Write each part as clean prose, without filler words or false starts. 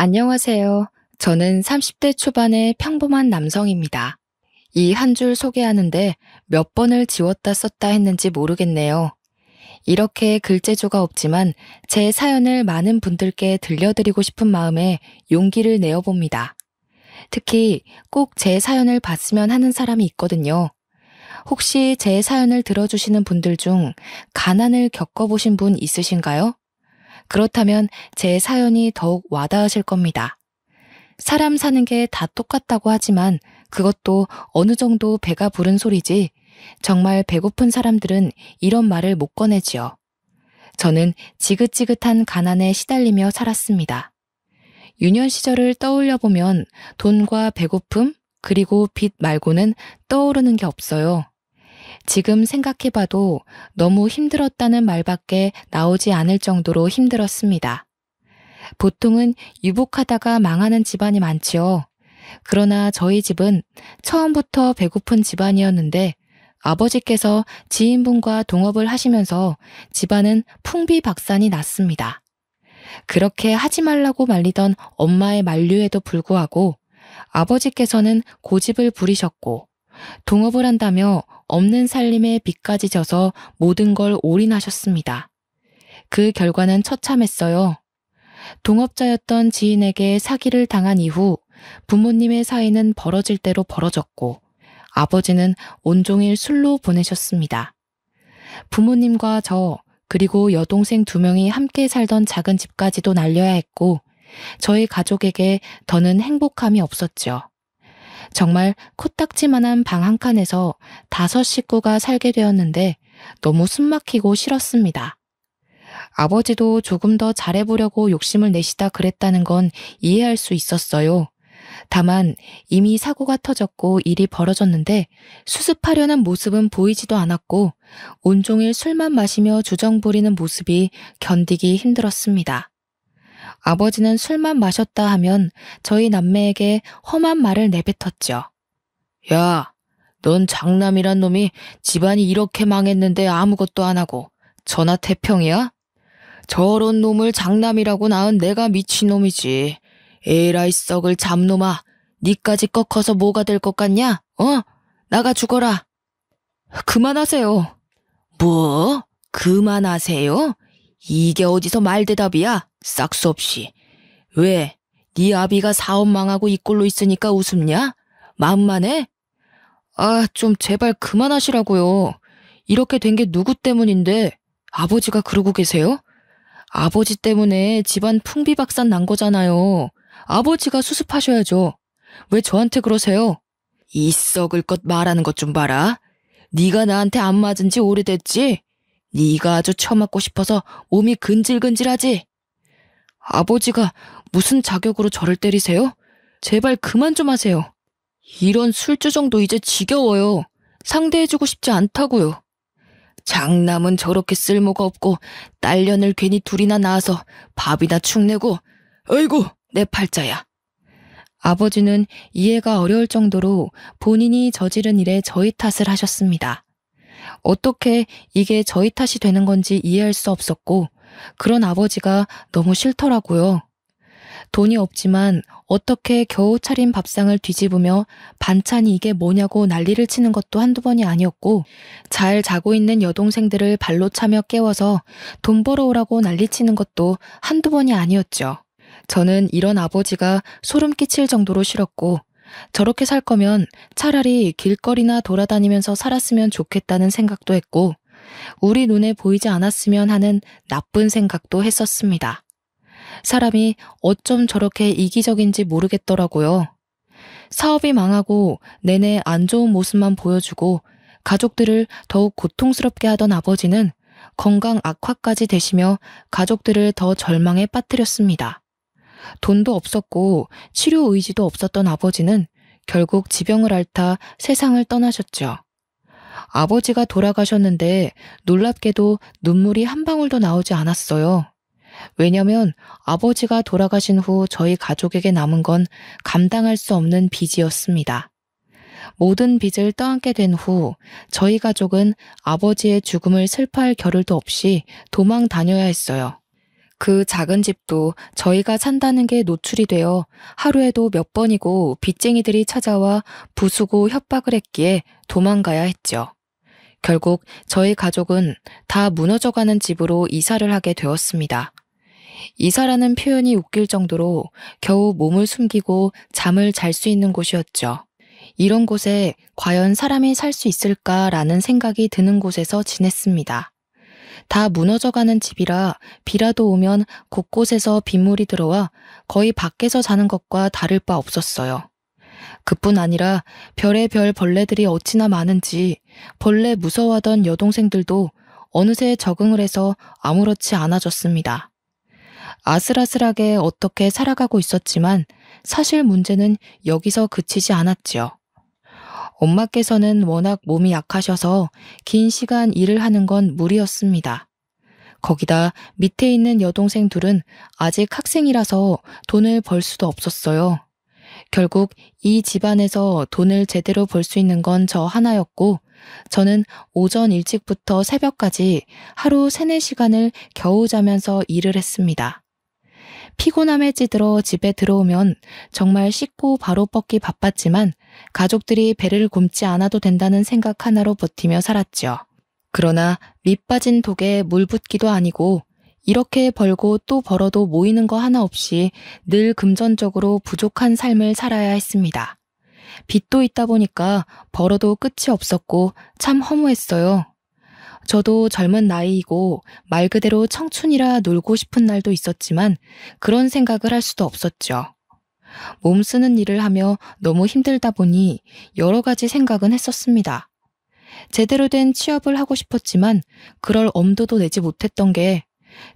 안녕하세요. 저는 30대 초반의 평범한 남성입니다. 이 한 줄 소개하는데 몇 번을 지웠다 썼다 했는지 모르겠네요. 이렇게 글재주가 없지만 제 사연을 많은 분들께 들려드리고 싶은 마음에 용기를 내어봅니다. 특히 꼭 제 사연을 봤으면 하는 사람이 있거든요. 혹시 제 사연을 들어주시는 분들 중 가난을 겪어보신 분 있으신가요? 그렇다면 제 사연이 더욱 와닿으실 겁니다. 사람 사는 게 다 똑같다고 하지만 그것도 어느 정도 배가 부른 소리지 정말 배고픈 사람들은 이런 말을 못 꺼내지요. 저는 지긋지긋한 가난에 시달리며 살았습니다. 유년 시절을 떠올려 보면 돈과 배고픔 그리고 빚 말고는 떠오르는 게 없어요. 지금 생각해봐도 너무 힘들었다는 말밖에 나오지 않을 정도로 힘들었습니다. 보통은 유복하다가 망하는 집안이 많지요. 그러나 저희 집은 처음부터 배고픈 집안이었는데 아버지께서 지인분과 동업을 하시면서 집안은 풍비박산이 났습니다. 그렇게 하지 말라고 말리던 엄마의 만류에도 불구하고 아버지께서는 고집을 부리셨고 동업을 한다며 없는 살림에 빚까지 져서 모든 걸 올인하셨습니다. 그 결과는 처참했어요. 동업자였던 지인에게 사기를 당한 이후 부모님의 사이는 벌어질 대로 벌어졌고 아버지는 온종일 술로 보내셨습니다. 부모님과 저 그리고 여동생 2명이 함께 살던 작은 집까지도 날려야 했고 저희 가족에게 더는 행복함이 없었죠. 정말 코딱지만한 방 한 칸에서 5 식구가 살게 되었는데 너무 숨막히고 싫었습니다. 아버지도 조금 더 잘해보려고 욕심을 내시다 그랬다는 건 이해할 수 있었어요. 다만 이미 사고가 터졌고 일이 벌어졌는데 수습하려는 모습은 보이지도 않았고 온종일 술만 마시며 주정 부리는 모습이 견디기 힘들었습니다. 아버지는 술만 마셨다 하면 저희 남매에게 험한 말을 내뱉었죠. 야, 넌 장남이란 놈이 집안이 이렇게 망했는데 아무것도 안 하고 전하태평이야? 저런 놈을 장남이라고 낳은 내가 미친놈이지. 에라이 썩을 잡놈아, 니까지 꺾어서 뭐가 될 것 같냐? 나가 죽어라. 그만하세요. 뭐? 그만하세요? 이게 어디서 말대답이야? 싹수 없이. 왜? 네 아비가 사업 망하고 이 꼴로 있으니까 우습냐? 마음만 해? 좀 제발 그만하시라고요. 이렇게 된 게 누구 때문인데 아버지가 그러고 계세요? 아버지 때문에 집안 풍비박산 난 거잖아요. 아버지가 수습하셔야죠. 왜 저한테 그러세요? 이 썩을 것 말하는 것 좀 봐라. 네가 나한테 안 맞은 지 오래됐지? 네가 아주 처맞고 싶어서 몸이 근질근질하지? 아버지가 무슨 자격으로 저를 때리세요? 제발 그만 좀 하세요. 이런 술주정도 이제 지겨워요. 상대해주고 싶지 않다고요. 장남은 저렇게 쓸모가 없고 딸년을 괜히 둘이나 낳아서 밥이나 축내고 어이구 내 팔자야. 아버지는 이해가 어려울 정도로 본인이 저지른 일에 저희 탓을 하셨습니다. 어떻게 이게 저희 탓이 되는 건지 이해할 수 없었고 그런 아버지가 너무 싫더라고요. 돈이 없지만 어떻게 겨우 차린 밥상을 뒤집으며 반찬이 이게 뭐냐고 난리를 치는 것도 한두 번이 아니었고 잘 자고 있는 여동생들을 발로 차며 깨워서 돈 벌어오라고 난리치는 것도 한두 번이 아니었죠. 저는 이런 아버지가 소름 끼칠 정도로 싫었고 저렇게 살 거면 차라리 길거리나 돌아다니면서 살았으면 좋겠다는 생각도 했고 우리 눈에 보이지 않았으면 하는 나쁜 생각도 했었습니다. 사람이 어쩜 저렇게 이기적인지 모르겠더라고요. 사업이 망하고 내내 안 좋은 모습만 보여주고 가족들을 더욱 고통스럽게 하던 아버지는 건강 악화까지 되시며 가족들을 더 절망에 빠뜨렸습니다. 돈도 없었고 치료 의지도 없었던 아버지는 결국 지병을 앓다 세상을 떠나셨죠. 아버지가 돌아가셨는데 놀랍게도 눈물이 한 방울도 나오지 않았어요. 왜냐면 아버지가 돌아가신 후 저희 가족에게 남은 건 감당할 수 없는 빚이었습니다. 모든 빚을 떠안게 된 후 저희 가족은 아버지의 죽음을 슬퍼할 겨를도 없이 도망 다녀야 했어요. 그 작은 집도 저희가 산다는 게 노출이 되어 하루에도 몇 번이고 빚쟁이들이 찾아와 부수고 협박을 했기에 도망가야 했죠. 결국 저희 가족은 다 무너져가는 집으로 이사를 하게 되었습니다. 이사라는 표현이 웃길 정도로 겨우 몸을 숨기고 잠을 잘 수 있는 곳이었죠. 이런 곳에 과연 사람이 살 수 있을까라는 생각이 드는 곳에서 지냈습니다. 다 무너져가는 집이라 비라도 오면 곳곳에서 빗물이 들어와 거의 밖에서 자는 것과 다를 바 없었어요. 그뿐 아니라 별의별 벌레들이 어찌나 많은지 벌레 무서워하던 여동생들도 어느새 적응을 해서 아무렇지 않아졌습니다. 아슬아슬하게 어떻게 살아가고 있었지만 사실 문제는 여기서 그치지 않았지요. 엄마께서는 워낙 몸이 약하셔서 긴 시간 일을 하는 건 무리였습니다. 거기다 밑에 있는 여동생 둘은 아직 학생이라서 돈을 벌 수도 없었어요. 결국 이 집안에서 돈을 제대로 벌 수 있는 건 저 하나였고 저는 오전 일찍부터 새벽까지 하루 3, 4시간을 겨우 자면서 일을 했습니다. 피곤함에 찌들어 집에 들어오면 정말 씻고 바로 뻗기 바빴지만 가족들이 배를 굼지 않아도 된다는 생각 하나로 버티며 살았죠. 그러나 밑 빠진 독에 물 붓기도 아니고 이렇게 벌고 또 벌어도 모이는 거 하나 없이 늘 금전적으로 부족한 삶을 살아야 했습니다. 빚도 있다 보니까 벌어도 끝이 없었고 참 허무했어요. 저도 젊은 나이이고 말 그대로 청춘이라 놀고 싶은 날도 있었지만 그런 생각을 할 수도 없었죠. 몸 쓰는 일을 하며 너무 힘들다 보니 여러 가지 생각은 했었습니다. 제대로 된 취업을 하고 싶었지만 그럴 엄두도 내지 못했던 게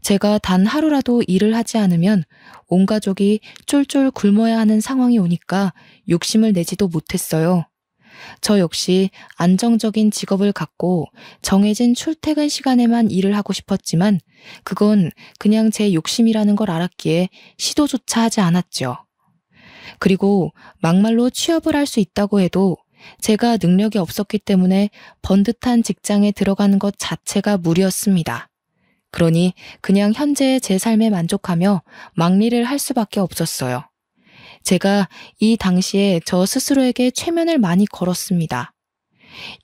제가 단 하루라도 일을 하지 않으면 온 가족이 쫄쫄 굶어야 하는 상황이 오니까 욕심을 내지도 못했어요. 저 역시 안정적인 직업을 갖고 정해진 출퇴근 시간에만 일을 하고 싶었지만 그건 그냥 제 욕심이라는 걸 알았기에 시도조차 하지 않았죠. 그리고 막말로 취업을 할 수 있다고 해도 제가 능력이 없었기 때문에 번듯한 직장에 들어가는 것 자체가 무리였습니다. 그러니 그냥 현재의 제 삶에 만족하며 막일을 할 수밖에 없었어요. 제가 이 당시에 저 스스로에게 최면을 많이 걸었습니다.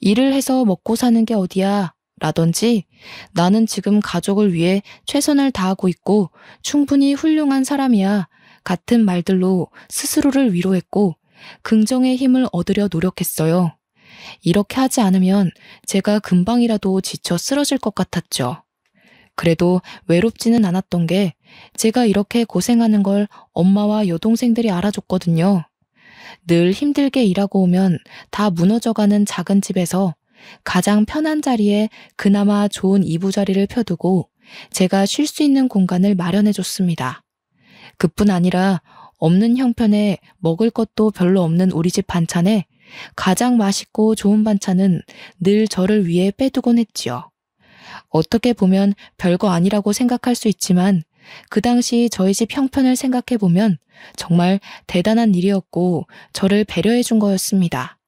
일을 해서 먹고 사는 게 어디야? 라든지 나는 지금 가족을 위해 최선을 다하고 있고 충분히 훌륭한 사람이야. 같은 말들로 스스로를 위로했고 긍정의 힘을 얻으려 노력했어요. 이렇게 하지 않으면 제가 금방이라도 지쳐 쓰러질 것 같았죠. 그래도 외롭지는 않았던 게 제가 이렇게 고생하는 걸 엄마와 여동생들이 알아줬거든요. 늘 힘들게 일하고 오면 다 무너져가는 작은 집에서 가장 편한 자리에 그나마 좋은 이부자리를 펴두고 제가 쉴 수 있는 공간을 마련해줬습니다. 그뿐 아니라 없는 형편에 먹을 것도 별로 없는 우리 집 반찬에 가장 맛있고 좋은 반찬은 늘 저를 위해 빼두곤 했지요. 어떻게 보면 별거 아니라고 생각할 수 있지만 그 당시 저희 집 형편을 생각해보면 정말 대단한 일이었고 저를 배려해 준 거였습니다.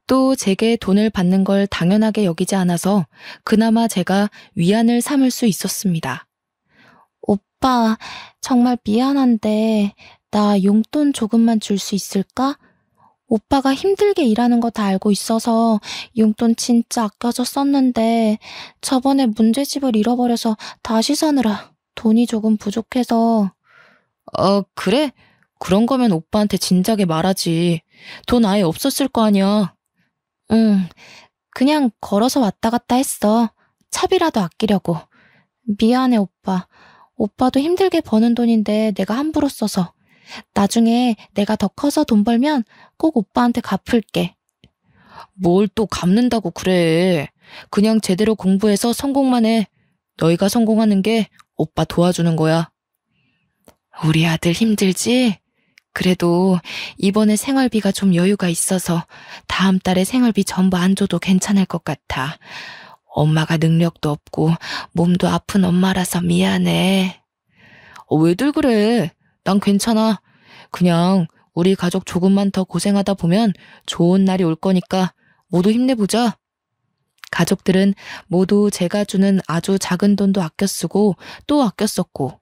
또 제게 돈을 받는 걸 당연하게 여기지 않아서 그나마 제가 위안을 삼을 수 있었습니다. 오빠, 정말 미안한데 나 용돈 조금만 줄 수 있을까? 오빠가 힘들게 일하는 거 다 알고 있어서 용돈 진짜 아껴서 썼는데 저번에 문제집을 잃어버려서 다시 사느라 돈이 조금 부족해서. 그래? 그런 거면 오빠한테 진작에 말하지. 돈 아예 없었을 거 아니야. 응, 그냥 걸어서 왔다 갔다 했어. 차비라도 아끼려고. 미안해, 오빠. 오빠도 힘들게 버는 돈인데 내가 함부로 써서. 나중에 내가 더 커서 돈 벌면 꼭 오빠한테 갚을게. 뭘 또 갚는다고 그래. 그냥 제대로 공부해서 성공만 해. 너희가 성공하는 게 오빠 도와주는 거야. 우리 아들 힘들지? 그래도 이번에 생활비가 좀 여유가 있어서 다음 달에 생활비 전부 안 줘도 괜찮을 것 같아. 엄마가 능력도 없고 몸도 아픈 엄마라서 미안해. 왜들 그래? 난 괜찮아. 그냥 우리 가족 조금만 더 고생하다 보면 좋은 날이 올 거니까 모두 힘내보자. 가족들은 모두 제가 주는 아주 작은 돈도 아껴 쓰고 또 아껴 썼고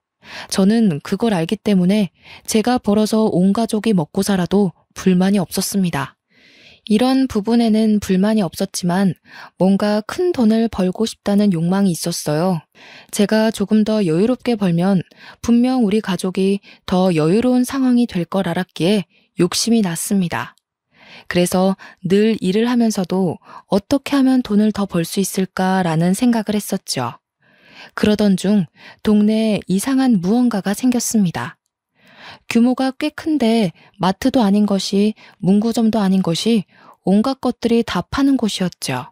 저는 그걸 알기 때문에 제가 벌어서 온 가족이 먹고 살아도 불만이 없었습니다. 이런 부분에는 불만이 없었지만 뭔가 큰 돈을 벌고 싶다는 욕망이 있었어요. 제가 조금 더 여유롭게 벌면 분명 우리 가족이 더 여유로운 상황이 될 걸 알았기에 욕심이 났습니다. 그래서 늘 일을 하면서도 어떻게 하면 돈을 더 벌 수 있을까라는 생각을 했었죠. 그러던 중 동네에 이상한 무언가가 생겼습니다. 규모가 꽤 큰데 마트도 아닌 것이 문구점도 아닌 것이 온갖 것들이 다 파는 곳이었죠.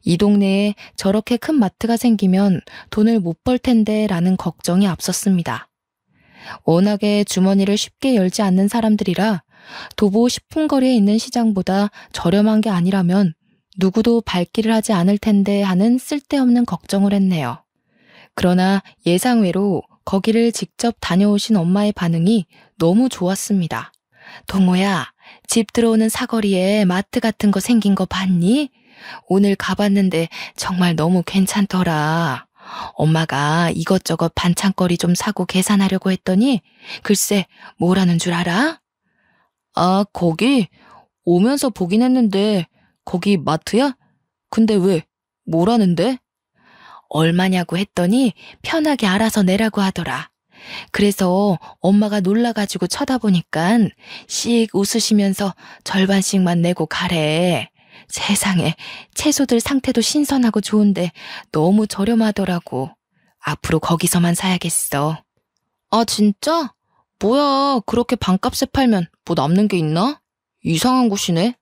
이 동네에 저렇게 큰 마트가 생기면 돈을 못 벌 텐데 라는 걱정이 앞섰습니다. 워낙에 주머니를 쉽게 열지 않는 사람들이라 도보 10분 거리에 있는 시장보다 저렴한 게 아니라면 누구도 발길을 하지 않을 텐데 하는 쓸데없는 걱정을 했네요. 그러나 예상외로 거기를 직접 다녀오신 엄마의 반응이 너무 좋았습니다. 동호야, 집 들어오는 사거리에 마트 같은 거 생긴 거 봤니? 오늘 가봤는데 정말 너무 괜찮더라. 엄마가 이것저것 반찬거리 좀 사고 계산하려고 했더니 글쎄 뭐라는 줄 알아? 아, 거기? 오면서 보긴 했는데 거기 마트야? 근데 왜? 뭐라는데? 얼마냐고 했더니 편하게 알아서 내라고 하더라. 그래서 엄마가 놀라가지고 쳐다보니깐 씩 웃으시면서 절반씩만 내고 가래. 세상에, 채소들 상태도 신선하고 좋은데 너무 저렴하더라고. 앞으로 거기서만 사야겠어. 아, 진짜? 뭐야, 그렇게 반값에 팔면 뭐 남는 게 있나? 이상한 곳이네.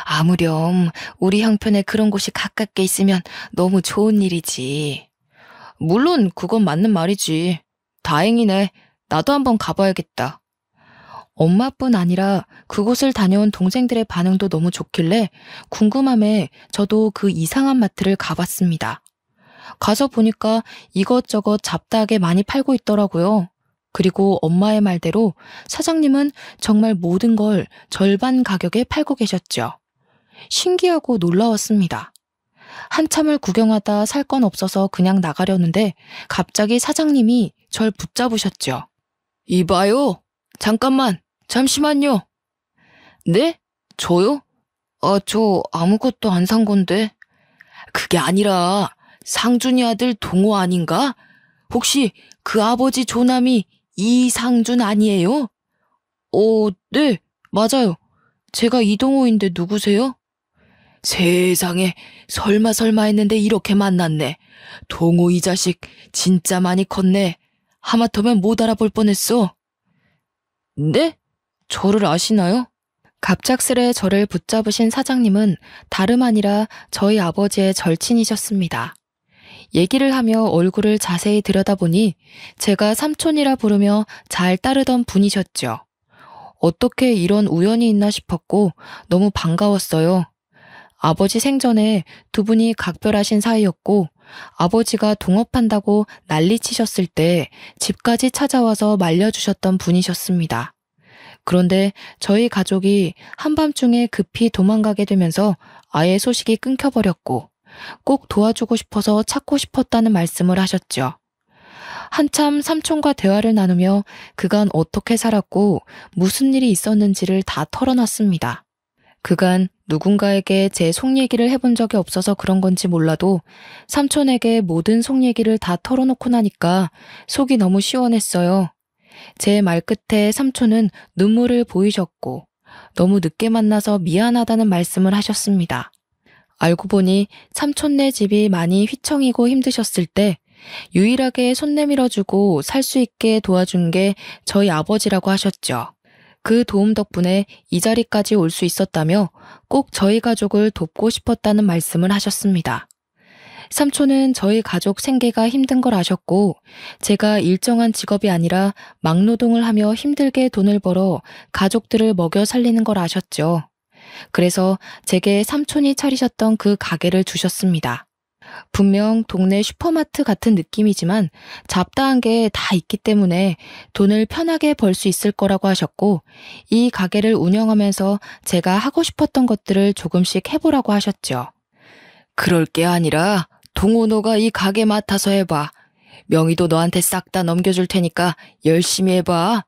아무렴 우리 형편에 그런 곳이 가깝게 있으면 너무 좋은 일이지. 물론 그건 맞는 말이지. 다행이네. 나도 한번 가봐야겠다. 엄마뿐 아니라 그곳을 다녀온 동생들의 반응도 너무 좋길래 궁금함에 저도 그 이상한 마트를 가봤습니다. 가서 보니까 이것저것 잡다하게 많이 팔고 있더라고요. 그리고 엄마의 말대로 사장님은 정말 모든 걸 절반 가격에 팔고 계셨죠. 신기하고 놀라웠습니다. 한참을 구경하다 살 건 없어서 그냥 나가려는데 갑자기 사장님이 절 붙잡으셨죠. 이봐요. 잠시만요. 네? 저요? 아, 저 아무것도 안 산 건데. 그게 아니라 상준이 아들 동호 아닌가? 혹시 그 아버지 조남이 이상준 아니에요? 네, 맞아요. 제가 이동호인데 누구세요? 세상에, 설마 했는데 이렇게 만났네. 동호 이 자식 진짜 많이 컸네. 하마터면 못 알아볼 뻔했어. 네? 저를 아시나요? 갑작스레 저를 붙잡으신 사장님은 다름 아니라 저희 아버지의 절친이셨습니다. 얘기를 하며 얼굴을 자세히 들여다보니 제가 삼촌이라 부르며 잘 따르던 분이셨죠. 어떻게 이런 우연이 있나 싶었고 너무 반가웠어요. 아버지 생전에 두 분이 각별하신 사이였고 아버지가 동업한다고 난리치셨을 때 집까지 찾아와서 말려주셨던 분이셨습니다. 그런데 저희 가족이 한밤중에 급히 도망가게 되면서 아예 소식이 끊겨버렸고 꼭 도와주고 싶어서 찾고 싶었다는 말씀을 하셨죠. 한참 삼촌과 대화를 나누며 그간 어떻게 살았고 무슨 일이 있었는지를 다 털어놨습니다. 그간 누군가에게 제 속 얘기를 해본 적이 없어서 그런 건지 몰라도 삼촌에게 모든 속 얘기를 다 털어놓고 나니까 속이 너무 시원했어요. 제 말끝에 삼촌은 눈물을 보이셨고 너무 늦게 만나서 미안하다는 말씀을 하셨습니다. 알고 보니 삼촌네 집이 많이 휘청이고 힘드셨을 때 유일하게 손 내밀어주고 살 수 있게 도와준 게 저희 아버지라고 하셨죠. 그 도움 덕분에 이 자리까지 올 수 있었다며 꼭 저희 가족을 돕고 싶었다는 말씀을 하셨습니다. 삼촌은 저희 가족 생계가 힘든 걸 아셨고 제가 일정한 직업이 아니라 막노동을 하며 힘들게 돈을 벌어 가족들을 먹여 살리는 걸 아셨죠. 그래서 제게 삼촌이 차리셨던 그 가게를 주셨습니다. 분명 동네 슈퍼마트 같은 느낌이지만 잡다한 게 다 있기 때문에 돈을 편하게 벌 수 있을 거라고 하셨고 이 가게를 운영하면서 제가 하고 싶었던 것들을 조금씩 해보라고 하셨죠. 그럴 게 아니라 동호 너가 이 가게 맡아서 해봐. 명의도 너한테 싹 다 넘겨줄 테니까 열심히 해봐.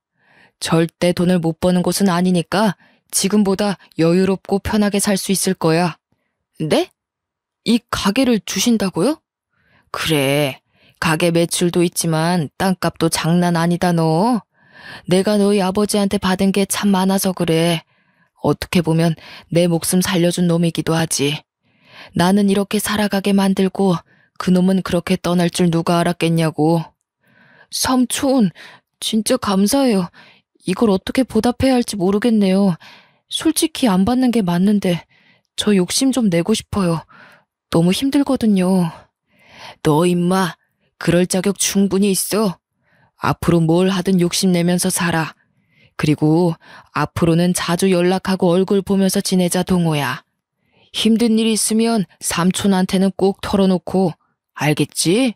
절대 돈을 못 버는 곳은 아니니까 지금보다 여유롭고 편하게 살 수 있을 거야. 네? 이 가게를 주신다고요? 그래. 가게 매출도 있지만 땅값도 장난 아니다 너. 내가 너희 아버지한테 받은 게 참 많아서 그래. 어떻게 보면 내 목숨 살려준 놈이기도 하지. 나는 이렇게 살아가게 만들고 그놈은 그렇게 떠날 줄 누가 알았겠냐고. 삼촌, 진짜 감사해요. 이걸 어떻게 보답해야 할지 모르겠네요. 솔직히 안 받는 게 맞는데 저 욕심 좀 내고 싶어요. 너무 힘들거든요. 너 임마, 그럴 자격 충분히 있어. 앞으로 뭘 하든 욕심내면서 살아. 그리고 앞으로는 자주 연락하고 얼굴 보면서 지내자 동호야. 힘든 일 있으면 삼촌한테는 꼭 털어놓고, 알겠지?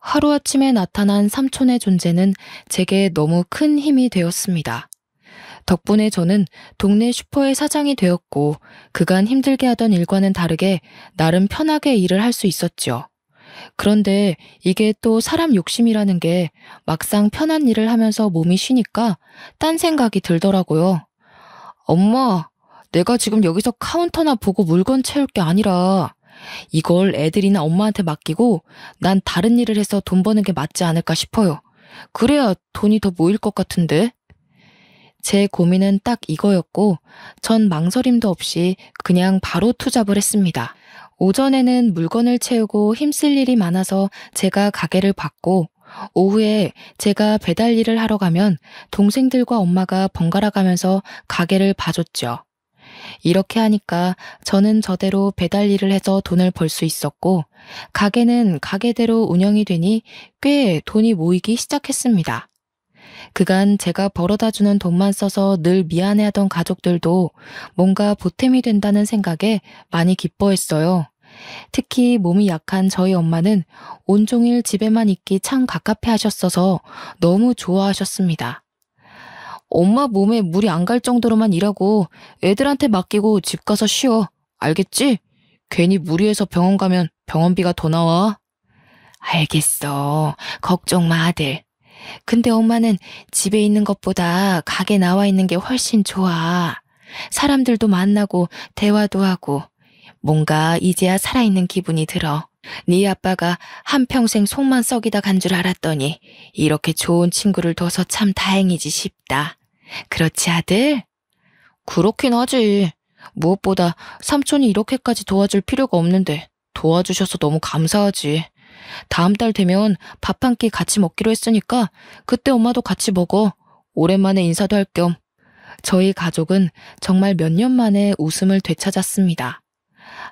하루아침에 나타난 삼촌의 존재는 제게 너무 큰 힘이 되었습니다. 덕분에 저는 동네 슈퍼의 사장이 되었고 그간 힘들게 하던 일과는 다르게 나름 편하게 일을 할 수 있었죠. 그런데 이게 또 사람 욕심이라는 게 막상 편한 일을 하면서 몸이 쉬니까 딴 생각이 들더라고요. 엄마, 내가 지금 여기서 카운터나 보고 물건 채울 게 아니라 이걸 애들이나 엄마한테 맡기고 난 다른 일을 해서 돈 버는 게 맞지 않을까 싶어요. 그래야 돈이 더 모일 것 같은데. 제 고민은 딱 이거였고 전 망설임도 없이 그냥 바로 투잡을 했습니다. 오전에는 물건을 채우고 힘쓸 일이 많아서 제가 가게를 봤고 오후에 제가 배달 일을 하러 가면 동생들과 엄마가 번갈아 가면서 가게를 봐줬죠. 이렇게 하니까 저는 저대로 배달 일을 해서 돈을 벌 수 있었고 가게는 가게대로 운영이 되니 꽤 돈이 모이기 시작했습니다. 그간 제가 벌어다 주는 돈만 써서 늘 미안해하던 가족들도 뭔가 보탬이 된다는 생각에 많이 기뻐했어요. 특히 몸이 약한 저희 엄마는 온종일 집에만 있기 참 갑갑해 하셨어서 너무 좋아하셨습니다. 엄마 몸에 물이 안 갈 정도로만 일하고 애들한테 맡기고 집 가서 쉬어. 알겠지? 괜히 무리해서 병원 가면 병원비가 더 나와. 알겠어. 걱정 마, 아들. 근데 엄마는 집에 있는 것보다 가게 나와 있는 게 훨씬 좋아. 사람들도 만나고 대화도 하고 뭔가 이제야 살아있는 기분이 들어. 네 아빠가 한평생 속만 썩이다 간 줄 알았더니 이렇게 좋은 친구를 둬서 참 다행이지 싶다. 그렇지, 아들? 그렇긴 하지. 무엇보다 삼촌이 이렇게까지 도와줄 필요가 없는데 도와주셔서 너무 감사하지. 다음 달 되면 밥 한 끼 같이 먹기로 했으니까 그때 엄마도 같이 먹어. 오랜만에 인사도 할 겸. 저희 가족은 정말 몇 년 만에 웃음을 되찾았습니다.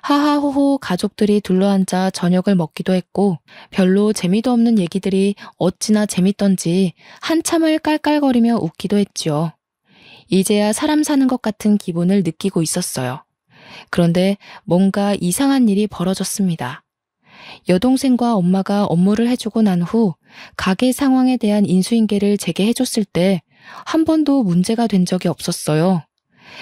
하하호호 가족들이 둘러앉아 저녁을 먹기도 했고 별로 재미도 없는 얘기들이 어찌나 재밌던지 한참을 깔깔거리며 웃기도 했죠. 이제야 사람 사는 것 같은 기분을 느끼고 있었어요. 그런데 뭔가 이상한 일이 벌어졌습니다. 여동생과 엄마가 업무를 해주고 난 후 가게 상황에 대한 인수인계를 제게 해줬을 때 한 번도 문제가 된 적이 없었어요.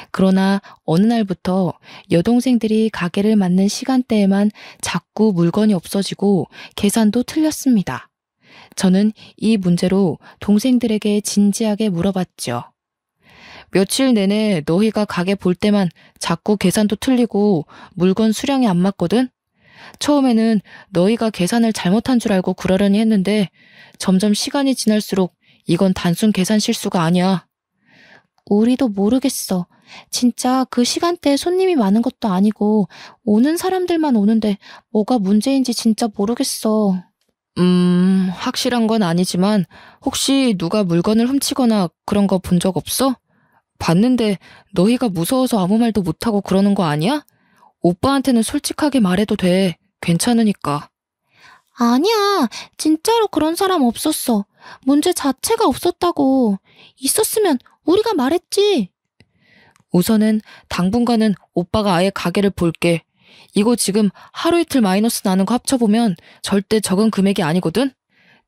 그러나 어느 날부터 여동생들이 가게를 맡는 시간대에만 자꾸 물건이 없어지고 계산도 틀렸습니다. 저는 이 문제로 동생들에게 진지하게 물어봤죠. 며칠 내내 너희가 가게 볼 때만 자꾸 계산도 틀리고 물건 수량이 안 맞거든? 처음에는 너희가 계산을 잘못한 줄 알고 그러려니 했는데 점점 시간이 지날수록 이건 단순 계산 실수가 아니야. 우리도 모르겠어. 진짜 그 시간대에 손님이 많은 것도 아니고 오는 사람들만 오는데 뭐가 문제인지 진짜 모르겠어. 확실한 건 아니지만 혹시 누가 물건을 훔치거나 그런 거 본 적 없어? 봤는데 너희가 무서워서 아무 말도 못하고 그러는 거 아니야? 오빠한테는 솔직하게 말해도 돼. 괜찮으니까. 아니야. 진짜로 그런 사람 없었어. 문제 자체가 없었다고. 있었으면 우리가 말했지. 우선은 당분간은 오빠가 아예 가게를 볼게. 이거 지금 하루 이틀 마이너스 나는 거 합쳐보면 절대 적은 금액이 아니거든?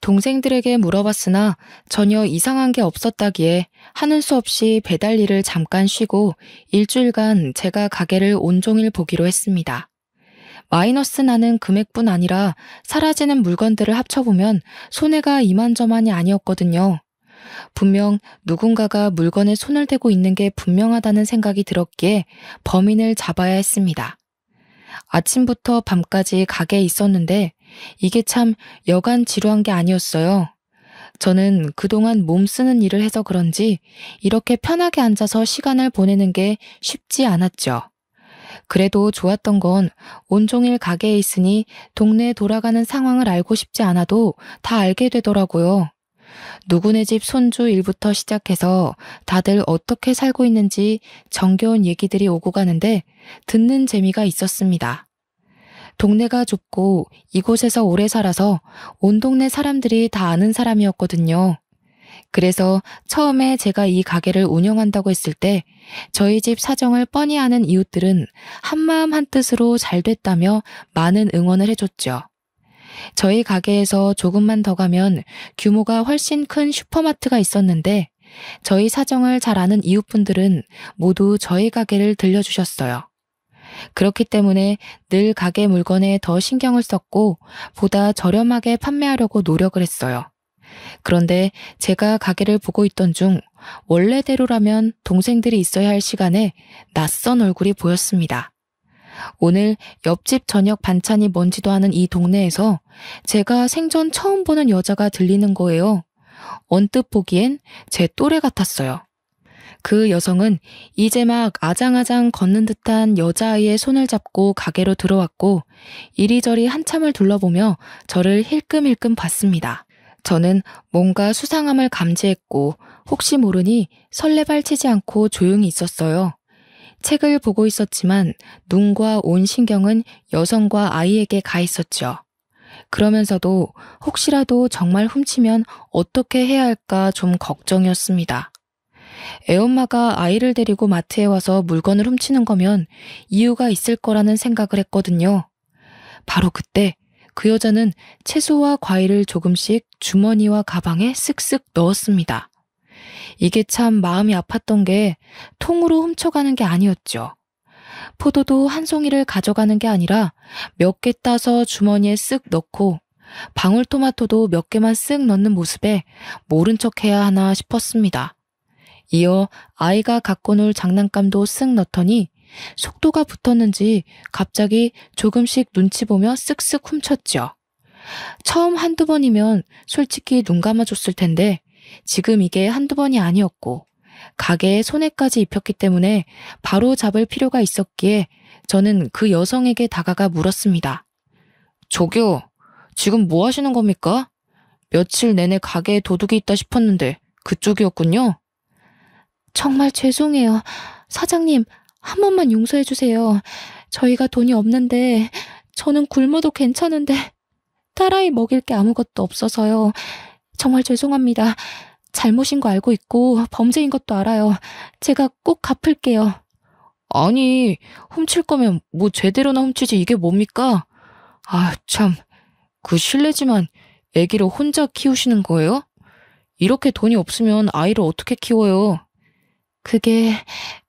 동생들에게 물어봤으나 전혀 이상한 게 없었다기에 하는 수 없이 배달 일을 잠깐 쉬고 일주일간 제가 가게를 온종일 보기로 했습니다. 마이너스 나는 금액뿐 아니라 사라지는 물건들을 합쳐보면 손해가 이만저만이 아니었거든요. 분명 누군가가 물건에 손을 대고 있는 게 분명하다는 생각이 들었기에 범인을 잡아야 했습니다. 아침부터 밤까지 가게에 있었는데 이게 참 여간 지루한 게 아니었어요. 저는 그동안 몸 쓰는 일을 해서 그런지 이렇게 편하게 앉아서 시간을 보내는 게 쉽지 않았죠. 그래도 좋았던 건 온종일 가게에 있으니 동네에 돌아가는 상황을 알고 싶지 않아도 다 알게 되더라고요. 누구네 집 손주 일부터 시작해서 다들 어떻게 살고 있는지 정겨운 얘기들이 오고 가는데 듣는 재미가 있었습니다. 동네가 좁고 이곳에서 오래 살아서 온 동네 사람들이 다 아는 사람이었거든요. 그래서 처음에 제가 이 가게를 운영한다고 했을 때 저희 집 사정을 뻔히 아는 이웃들은 한마음 한뜻으로 잘 됐다며 많은 응원을 해줬죠. 저희 가게에서 조금만 더 가면 규모가 훨씬 큰 슈퍼마트가 있었는데 저희 사정을 잘 아는 이웃분들은 모두 저희 가게를 들려주셨어요. 그렇기 때문에 늘 가게 물건에 더 신경을 썼고 보다 저렴하게 판매하려고 노력을 했어요. 그런데 제가 가게를 보고 있던 중 원래대로라면 동생들이 있어야 할 시간에 낯선 얼굴이 보였습니다. 오늘 옆집 저녁 반찬이 뭔지도 아는 이 동네에서 제가 생전 처음 보는 여자가 들리는 거예요. 언뜻 보기엔 제 또래 같았어요. 그 여성은 이제 막 아장아장 걷는 듯한 여자아이의 손을 잡고 가게로 들어왔고 이리저리 한참을 둘러보며 저를 힐끔힐끔 봤습니다. 저는 뭔가 수상함을 감지했고 혹시 모르니 설레발치지 않고 조용히 있었어요. 책을 보고 있었지만 눈과 온 신경은 여성과 아이에게 가 있었죠. 그러면서도 혹시라도 정말 훔치면 어떻게 해야 할까 좀 걱정이었습니다. 애엄마가 아이를 데리고 마트에 와서 물건을 훔치는 거면 이유가 있을 거라는 생각을 했거든요. 바로 그때 그 여자는 채소와 과일을 조금씩 주머니와 가방에 쓱쓱 넣었습니다. 이게 참 마음이 아팠던 게 통으로 훔쳐가는 게 아니었죠. 포도도 한 송이를 가져가는 게 아니라 몇 개 따서 주머니에 쓱 넣고 방울토마토도 몇 개만 쓱 넣는 모습에 모른 척 해야 하나 싶었습니다. 이어 아이가 갖고 놀 장난감도 쓱 넣더니 속도가 붙었는지 갑자기 조금씩 눈치 보며 쓱쓱 훔쳤죠. 처음 한두 번이면 솔직히 눈 감아줬을 텐데 지금 이게 한두 번이 아니었고 가게에 손해까지 입혔기 때문에 바로 잡을 필요가 있었기에 저는 그 여성에게 다가가 물었습니다. 저기요, 지금 뭐 하시는 겁니까? 며칠 내내 가게에 도둑이 있다 싶었는데 그쪽이었군요. 정말 죄송해요. 사장님, 한 번만 용서해 주세요. 저희가 돈이 없는데 저는 굶어도 괜찮은데 딸아이 먹일 게 아무것도 없어서요. 정말 죄송합니다. 잘못인 거 알고 있고 범죄인 것도 알아요. 제가 꼭 갚을게요. 아니, 훔칠 거면 뭐 제대로나 훔치지 이게 뭡니까? 아, 참. 그 실례지만 애기를 혼자 키우시는 거예요? 이렇게 돈이 없으면 아이를 어떻게 키워요? 그게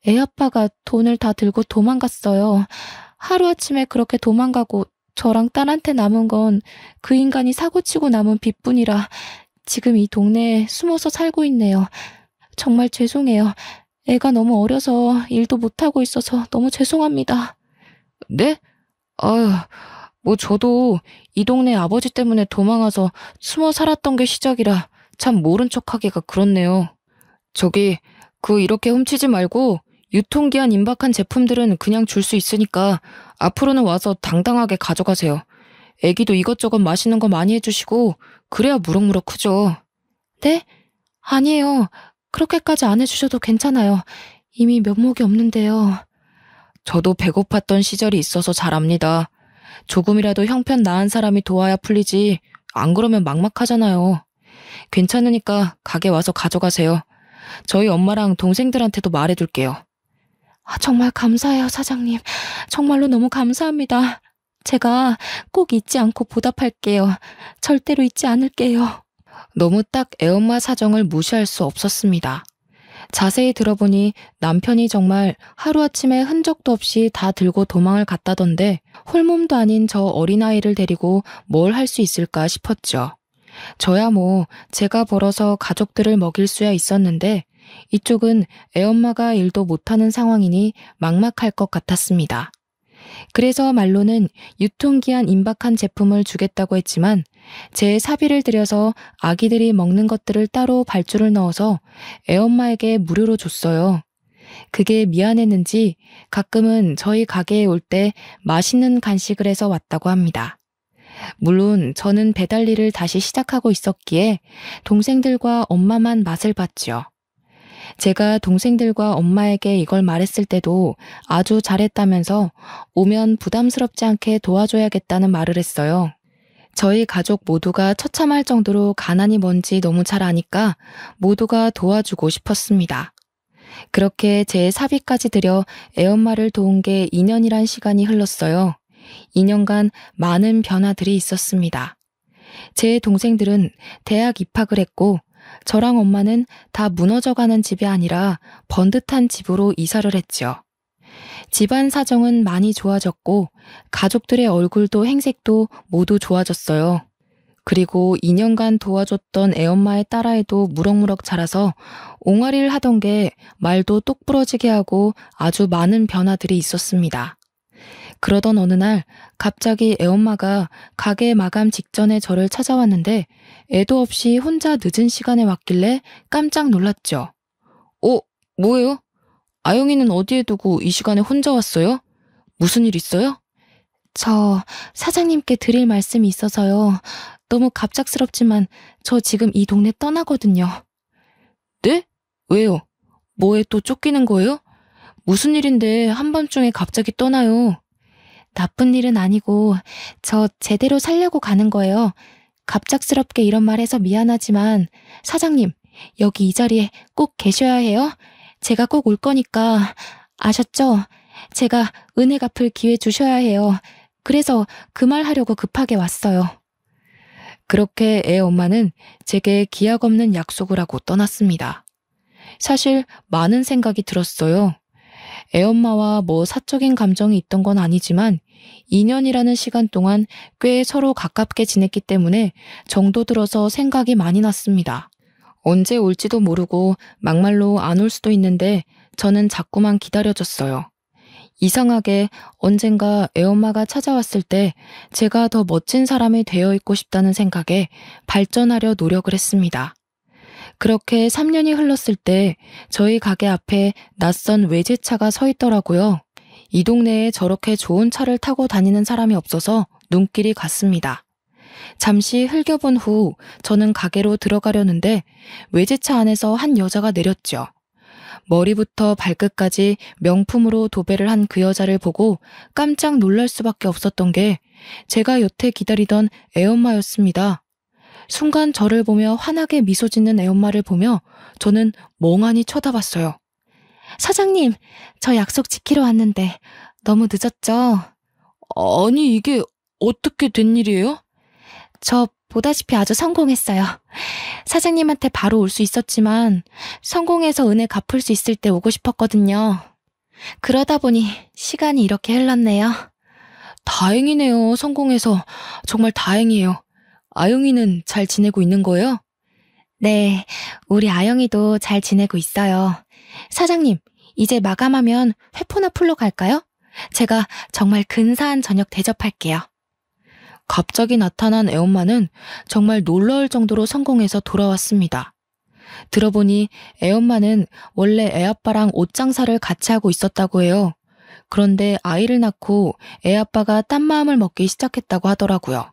애 아빠가 돈을 다 들고 도망갔어요. 하루아침에 그렇게 도망가고 저랑 딸한테 남은 건 그 인간이 사고치고 남은 빚뿐이라 지금 이 동네에 숨어서 살고 있네요. 정말 죄송해요. 애가 너무 어려서 일도 못하고 있어서 너무 죄송합니다. 네? 아유, 뭐 저도 이 동네 아버지 때문에 도망와서 숨어 살았던 게 시작이라 참 모른 척하기가 그렇네요. 저기 이렇게 훔치지 말고 유통기한 임박한 제품들은 그냥 줄 수 있으니까 앞으로는 와서 당당하게 가져가세요. 애기도 이것저것 맛있는 거 많이 해주시고 그래야 무럭무럭 크죠. 네? 아니에요. 그렇게까지 안 해주셔도 괜찮아요. 이미 면목이 없는데요. 저도 배고팠던 시절이 있어서 잘 압니다. 조금이라도 형편 나은 사람이 도와야 풀리지 안 그러면 막막하잖아요. 괜찮으니까 가게 와서 가져가세요. 저희 엄마랑 동생들한테도 말해둘게요. 정말 감사해요, 사장님. 정말로 너무 감사합니다. 제가 꼭 잊지 않고 보답할게요. 절대로 잊지 않을게요. 너무 딱 애엄마 사정을 무시할 수 없었습니다. 자세히 들어보니 남편이 정말 하루아침에 흔적도 없이 다 들고 도망을 갔다던데 홀몸도 아닌 저 어린아이를 데리고 뭘 할 수 있을까 싶었죠. 저야 뭐 제가 벌어서 가족들을 먹일 수야 있었는데 이쪽은 애엄마가 일도 못하는 상황이니 막막할 것 같았습니다. 그래서 말로는 유통기한 임박한 제품을 주겠다고 했지만 제 사비를 들여서 아기들이 먹는 것들을 따로 발주를 넣어서 애엄마에게 무료로 줬어요. 그게 미안했는지 가끔은 저희 가게에 올 때 맛있는 간식을 해서 왔다고 합니다. 물론 저는 배달 일을 다시 시작하고 있었기에 동생들과 엄마만 맛을 봤죠. 제가 동생들과 엄마에게 이걸 말했을 때도 아주 잘했다면서 오면 부담스럽지 않게 도와줘야겠다는 말을 했어요. 저희 가족 모두가 처참할 정도로 가난이 뭔지 너무 잘 아니까 모두가 도와주고 싶었습니다. 그렇게 제 사비까지 들여 애엄마를 도운 게 2년이란 시간이 흘렀어요. 2년간 많은 변화들이 있었습니다. 제 동생들은 대학 입학을 했고 저랑 엄마는 다 무너져가는 집이 아니라 번듯한 집으로 이사를 했죠. 집안 사정은 많이 좋아졌고 가족들의 얼굴도 행색도 모두 좋아졌어요. 그리고 2년간 도와줬던 애엄마의 딸아이도 무럭무럭 자라서 옹알이를 하던 게 말도 똑부러지게 하고 아주 많은 변화들이 있었습니다. 그러던 어느 날 갑자기 애엄마가 가게 마감 직전에 저를 찾아왔는데 애도 없이 혼자 늦은 시간에 왔길래 깜짝 놀랐죠. 뭐예요? 아영이는 어디에 두고 이 시간에 혼자 왔어요? 무슨 일 있어요? 저 사장님께 드릴 말씀이 있어서요. 너무 갑작스럽지만 저 지금 이 동네 떠나거든요. 네? 왜요? 뭐에 또 쫓기는 거예요? 무슨 일인데 한밤중에 갑자기 떠나요? 나쁜 일은 아니고 저 제대로 살려고 가는 거예요. 갑작스럽게 이런 말 해서 미안하지만 사장님, 여기 이 자리에 꼭 계셔야 해요. 제가 꼭 올 거니까 아셨죠? 제가 은혜 갚을 기회 주셔야 해요. 그래서 그 말 하려고 급하게 왔어요. 그렇게 애 엄마는 제게 기약 없는 약속을 하고 떠났습니다. 사실 많은 생각이 들었어요. 애엄마와 뭐 사적인 감정이 있던 건 아니지만 2년이라는 시간 동안 꽤 서로 가깝게 지냈기 때문에 정도 들어서 생각이 많이 났습니다. 언제 올지도 모르고 막말로 안 올 수도 있는데 저는 자꾸만 기다려졌어요. 이상하게 언젠가 애엄마가 찾아왔을 때 제가 더 멋진 사람이 되어 있고 싶다는 생각에 발전하려 노력을 했습니다. 그렇게 3년이 흘렀을 때 저희 가게 앞에 낯선 외제차가 서 있더라고요. 이 동네에 저렇게 좋은 차를 타고 다니는 사람이 없어서 눈길이 갔습니다. 잠시 흘겨본 후 저는 가게로 들어가려는데 외제차 안에서 한 여자가 내렸죠. 머리부터 발끝까지 명품으로 도배를 한 그 여자를 보고 깜짝 놀랄 수밖에 없었던 게 제가 여태 기다리던 애엄마였습니다. 순간 저를 보며 환하게 미소 짓는 애엄마를 보며 저는 멍하니 쳐다봤어요. 사장님, 저 약속 지키러 왔는데 너무 늦었죠? 아니, 이게 어떻게 된 일이에요? 저 보다시피 아주 성공했어요. 사장님한테 바로 올 수 있었지만 성공해서 은혜 갚을 수 있을 때 오고 싶었거든요. 그러다 보니 시간이 이렇게 흘렀네요. 다행이네요. 성공해서. 정말 다행이에요. 아영이는 잘 지내고 있는 거예요? 네, 우리 아영이도 잘 지내고 있어요. 사장님, 이제 마감하면 회포나 풀러 갈까요? 제가 정말 근사한 저녁 대접할게요. 갑자기 나타난 애엄마는 정말 놀라울 정도로 성공해서 돌아왔습니다. 들어보니 애엄마는 원래 애아빠랑 옷 장사를 같이 하고 있었다고 해요. 그런데 아이를 낳고 애아빠가 딴 마음을 먹기 시작했다고 하더라고요.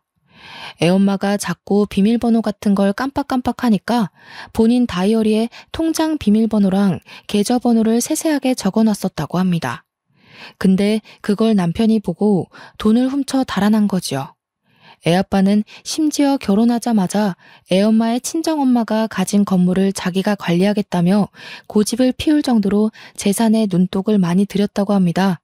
애엄마가 자꾸 비밀번호 같은 걸 깜빡깜빡하니까 본인 다이어리에 통장 비밀번호랑 계좌번호를 세세하게 적어놨었다고 합니다. 근데 그걸 남편이 보고 돈을 훔쳐 달아난 거지요. 애아빠는 심지어 결혼하자마자 애엄마의 친정엄마가 가진 건물을 자기가 관리하겠다며 고집을 피울 정도로 재산에 눈독을 많이 들였다고 합니다.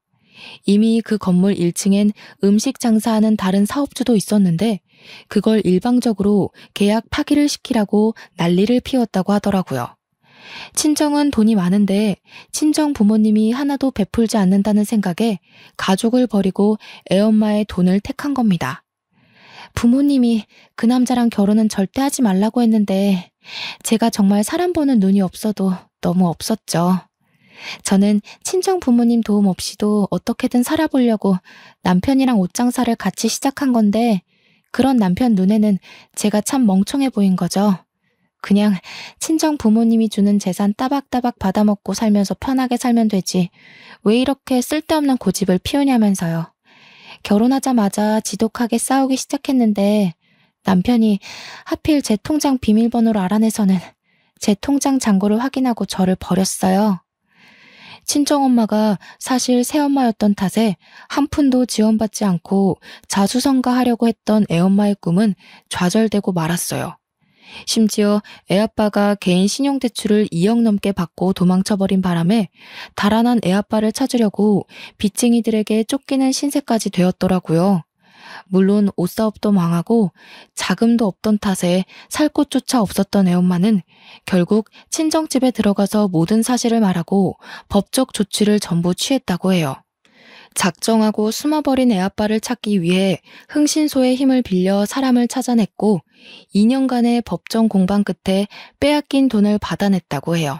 이미 그 건물 1층엔 음식 장사하는 다른 사업주도 있었는데 그걸 일방적으로 계약 파기를 시키라고 난리를 피웠다고 하더라고요. 친정은 돈이 많은데 친정 부모님이 하나도 베풀지 않는다는 생각에 가족을 버리고 애엄마의 돈을 택한 겁니다. 부모님이 그 남자랑 결혼은 절대 하지 말라고 했는데 제가 정말 사람 보는 눈이 없어도 너무 없었죠. 저는 친정 부모님 도움 없이도 어떻게든 살아보려고 남편이랑 옷 장사를 같이 시작한 건데 그런 남편 눈에는 제가 참 멍청해 보인 거죠. 그냥 친정 부모님이 주는 재산 따박따박 받아먹고 살면서 편하게 살면 되지. 왜 이렇게 쓸데없는 고집을 피우냐면서요. 결혼하자마자 지독하게 싸우기 시작했는데 남편이 하필 제 통장 비밀번호를 알아내서는 제 통장 잔고를 확인하고 저를 버렸어요. 친정엄마가 사실 새엄마였던 탓에 한 푼도 지원받지 않고 자수성가하려고 했던 애엄마의 꿈은 좌절되고 말았어요. 심지어 애아빠가 개인 신용대출을 2억 넘게 받고 도망쳐버린 바람에 달아난 애아빠를 찾으려고 빚쟁이들에게 쫓기는 신세까지 되었더라고요. 물론 옷사업도 망하고 자금도 없던 탓에 살 곳조차 없었던 애엄마는 결국 친정집에 들어가서 모든 사실을 말하고 법적 조치를 전부 취했다고 해요. 작정하고 숨어버린 애아빠를 찾기 위해 흥신소의 힘을 빌려 사람을 찾아냈고 2년간의 법정 공방 끝에 빼앗긴 돈을 받아냈다고 해요.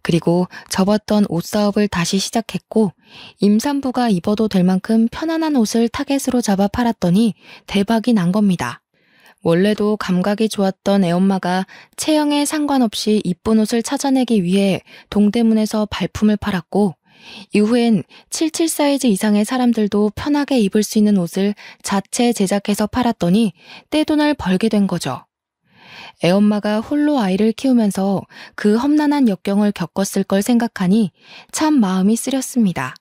그리고 접었던 옷사업을 다시 시작했고 임산부가 입어도 될 만큼 편안한 옷을 타겟으로 잡아 팔았더니 대박이 난 겁니다. 원래도 감각이 좋았던 애엄마가 체형에 상관없이 이쁜 옷을 찾아내기 위해 동대문에서 발품을 팔았고 이후엔 77 사이즈 이상의 사람들도 편하게 입을 수 있는 옷을 자체 제작해서 팔았더니 떼돈을 벌게 된 거죠. 애엄마가 홀로 아이를 키우면서 그 험난한 역경을 겪었을 걸 생각하니 참 마음이 쓰렸습니다.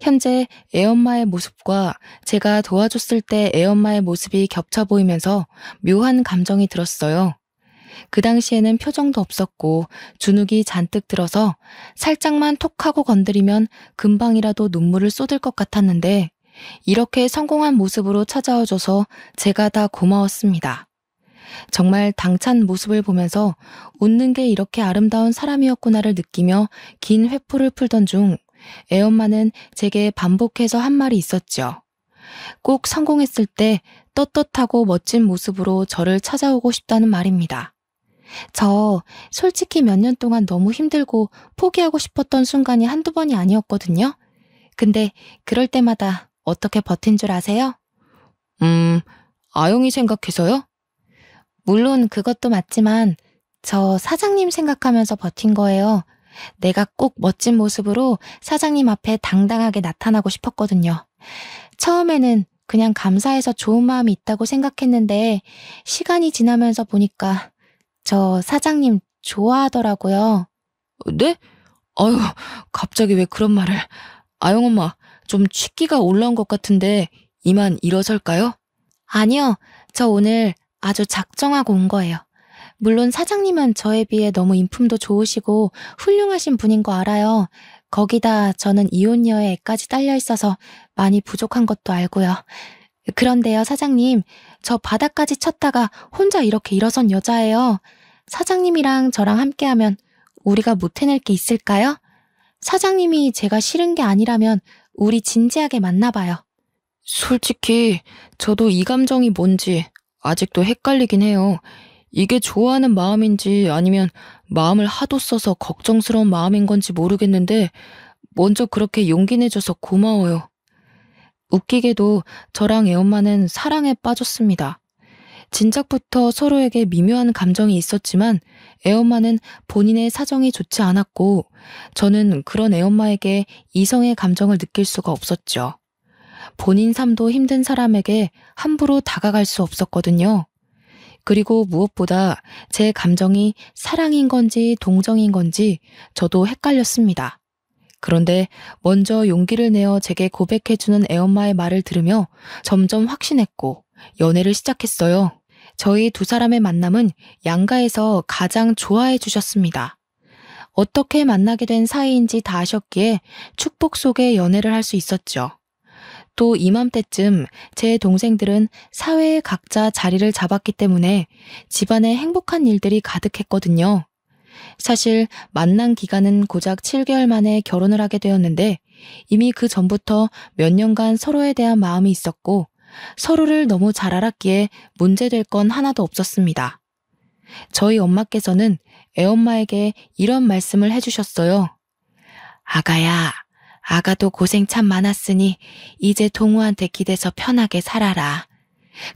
현재 애엄마의 모습과 제가 도와줬을 때 애엄마의 모습이 겹쳐 보이면서 묘한 감정이 들었어요. 그 당시에는 표정도 없었고 주눅이 잔뜩 들어서 살짝만 톡 하고 건드리면 금방이라도 눈물을 쏟을 것 같았는데 이렇게 성공한 모습으로 찾아와줘서 제가 다 고마웠습니다. 정말 당찬 모습을 보면서 웃는 게 이렇게 아름다운 사람이었구나를 느끼며 긴 회포를 풀던 중 애엄마는 제게 반복해서 한 말이 있었죠. 꼭 성공했을 때 떳떳하고 멋진 모습으로 저를 찾아오고 싶다는 말입니다. 저 솔직히 몇 년 동안 너무 힘들고 포기하고 싶었던 순간이 한두 번이 아니었거든요. 근데 그럴 때마다 어떻게 버틴 줄 아세요? 아영이 생각해서요? 물론 그것도 맞지만 저 사장님 생각하면서 버틴 거예요. 내가 꼭 멋진 모습으로 사장님 앞에 당당하게 나타나고 싶었거든요. 처음에는 그냥 감사해서 좋은 마음이 있다고 생각했는데 시간이 지나면서 보니까 저 사장님 좋아하더라고요. 네? 아유, 갑자기 왜 그런 말을. 아영 엄마, 좀 취기가 올라온 것 같은데 이만 일어설까요? 아니요, 저 오늘 아주 작정하고 온 거예요. 물론 사장님은 저에 비해 너무 인품도 좋으시고 훌륭하신 분인 거 알아요. 거기다 저는 이혼녀의 애까지 딸려 있어서 많이 부족한 것도 알고요. 그런데요, 사장님, 저 바닥까지 쳤다가 혼자 이렇게 일어선 여자예요. 사장님이랑 저랑 함께하면 우리가 못 해낼 게 있을까요? 사장님이 제가 싫은 게 아니라면 우리 진지하게 만나봐요. 솔직히 저도 이 감정이 뭔지 아직도 헷갈리긴 해요. 이게 좋아하는 마음인지 아니면 마음을 하도 써서 걱정스러운 마음인 건지 모르겠는데 먼저 그렇게 용기 내줘서 고마워요. 웃기게도 저랑 애엄마는 사랑에 빠졌습니다. 진작부터 서로에게 미묘한 감정이 있었지만 애엄마는 본인의 사정이 좋지 않았고 저는 그런 애엄마에게 이성의 감정을 느낄 수가 없었죠. 본인 삶도 힘든 사람에게 함부로 다가갈 수 없었거든요. 그리고 무엇보다 제 감정이 사랑인 건지 동정인 건지 저도 헷갈렸습니다. 그런데 먼저 용기를 내어 제게 고백해주는 애엄마의 말을 들으며 점점 확신했고 연애를 시작했어요. 저희 두 사람의 만남은 양가에서 가장 좋아해 주셨습니다. 어떻게 만나게 된 사이인지 다 아셨기에 축복 속에 연애를 할 수 있었죠. 또 이맘때쯤 제 동생들은 사회에 각자 자리를 잡았기 때문에 집안에 행복한 일들이 가득했거든요. 사실 만난 기간은 고작 7개월 만에 결혼을 하게 되었는데 이미 그 전부터 몇 년간 서로에 대한 마음이 있었고 서로를 너무 잘 알았기에 문제될 건 하나도 없었습니다. 저희 엄마께서는 애엄마에게 이런 말씀을 해주셨어요. 아가야, 아가도 고생 참 많았으니 이제 동우한테 기대서 편하게 살아라.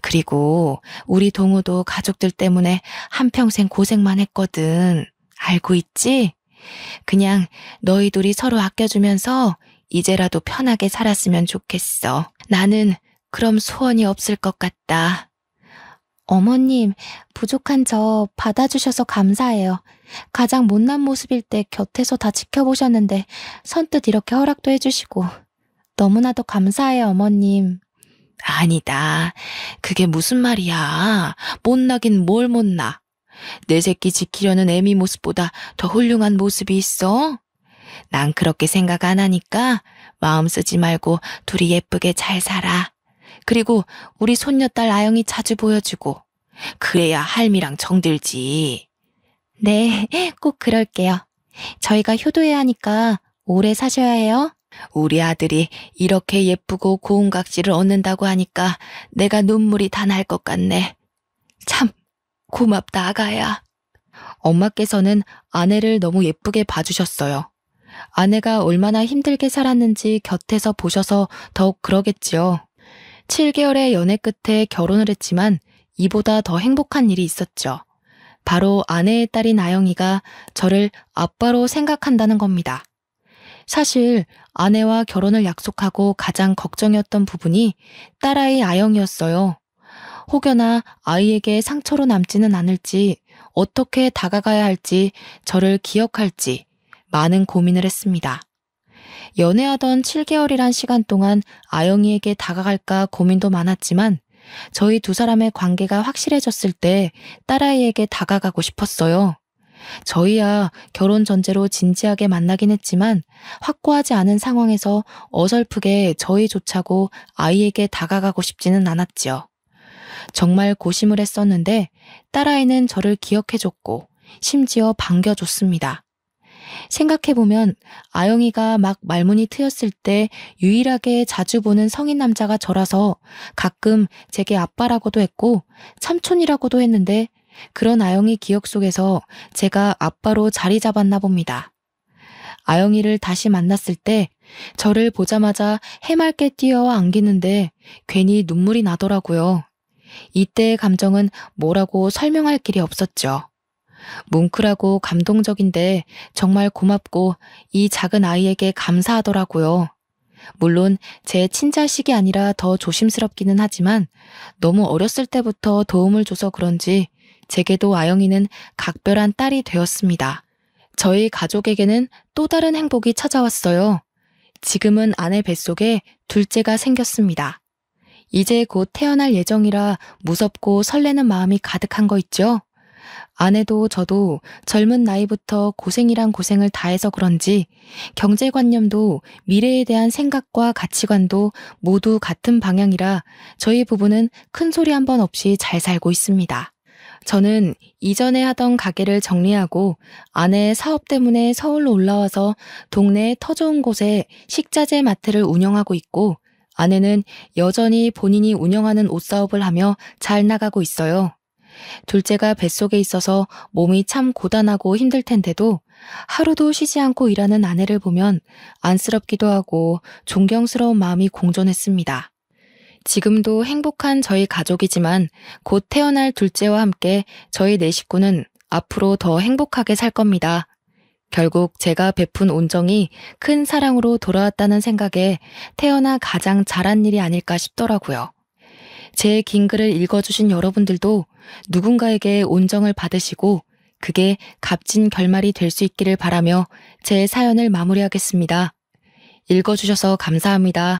그리고 우리 동우도 가족들 때문에 한평생 고생만 했거든. 알고 있지? 그냥 너희 둘이 서로 아껴주면서 이제라도 편하게 살았으면 좋겠어. 나는 그럼 소원이 없을 것 같다. 어머님, 부족한 저 받아주셔서 감사해요. 가장 못난 모습일 때 곁에서 다 지켜보셨는데 선뜻 이렇게 허락도 해주시고 너무나도 감사해요, 어머님. 아니다. 그게 무슨 말이야. 못나긴 뭘 못나. 내 새끼 지키려는 애미 모습보다 더 훌륭한 모습이 있어? 난 그렇게 생각 안 하니까 마음 쓰지 말고 둘이 예쁘게 잘 살아. 그리고 우리 손녀딸 아영이 자주 보여주고 그래야 할미랑 정들지. 네, 꼭 그럴게요. 저희가 효도해야 하니까 오래 사셔야 해요. 우리 아들이 이렇게 예쁘고 고운 각질을 얻는다고 하니까 내가 눈물이 다 날 것 같네. 참 고맙다 아가야. 엄마께서는 아내를 너무 예쁘게 봐주셨어요. 아내가 얼마나 힘들게 살았는지 곁에서 보셔서 더욱 그러겠지요. 7개월의 연애 끝에 결혼을 했지만 이보다 더 행복한 일이 있었죠. 바로 아내의 딸인 아영이가 저를 아빠로 생각한다는 겁니다. 사실 아내와 결혼을 약속하고 가장 걱정이었던 부분이 딸아이 아영이었어요. 혹여나 아이에게 상처로 남지는 않을지, 어떻게 다가가야 할지, 저를 기억할지 많은 고민을 했습니다. 연애하던 7개월이란 시간 동안 아영이에게 다가갈까 고민도 많았지만 저희 두 사람의 관계가 확실해졌을 때 딸아이에게 다가가고 싶었어요. 저희야 결혼 전제로 진지하게 만나긴 했지만 확고하지 않은 상황에서 어설프게 저희조차고 아이에게 다가가고 싶지는 않았지요. 정말 고심을 했었는데 딸아이는 저를 기억해줬고 심지어 반겨줬습니다. 생각해보면 아영이가 막 말문이 트였을 때 유일하게 자주 보는 성인 남자가 저라서 가끔 제게 아빠라고도 했고 삼촌이라고도 했는데 그런 아영이 기억 속에서 제가 아빠로 자리 잡았나 봅니다. 아영이를 다시 만났을 때 저를 보자마자 해맑게 뛰어와 안기는데 괜히 눈물이 나더라고요. 이때의 감정은 뭐라고 설명할 길이 없었죠. 뭉클하고 감동적인데 정말 고맙고 이 작은 아이에게 감사하더라고요. 물론 제 친자식이 아니라 더 조심스럽기는 하지만 너무 어렸을 때부터 도움을 줘서 그런지 제게도 아영이는 각별한 딸이 되었습니다. 저희 가족에게는 또 다른 행복이 찾아왔어요. 지금은 아내 뱃속에 둘째가 생겼습니다. 이제 곧 태어날 예정이라 무섭고 설레는 마음이 가득한 거 있죠? 아내도 저도 젊은 나이부터 고생이란 고생을 다해서 그런지 경제관념도 미래에 대한 생각과 가치관도 모두 같은 방향이라 저희 부부는 큰 소리 한 번 없이 잘 살고 있습니다. 저는 이전에 하던 가게를 정리하고 아내의 사업 때문에 서울로 올라와서 동네에 터 좋은 곳에 식자재 마트를 운영하고 있고 아내는 여전히 본인이 운영하는 옷사업을 하며 잘 나가고 있어요. 둘째가 뱃속에 있어서 몸이 참 고단하고 힘들 텐데도 하루도 쉬지 않고 일하는 아내를 보면 안쓰럽기도 하고 존경스러운 마음이 공존했습니다. 지금도 행복한 저희 가족이지만 곧 태어날 둘째와 함께 저희 네 식구는 앞으로 더 행복하게 살 겁니다. 결국 제가 베푼 온정이 큰 사랑으로 돌아왔다는 생각에 태어나 가장 잘한 일이 아닐까 싶더라고요. 제 긴 글을 읽어주신 여러분들도 누군가에게 온정을 받으시고 그게 값진 결말이 될 수 있기를 바라며 제 사연을 마무리하겠습니다. 읽어주셔서 감사합니다.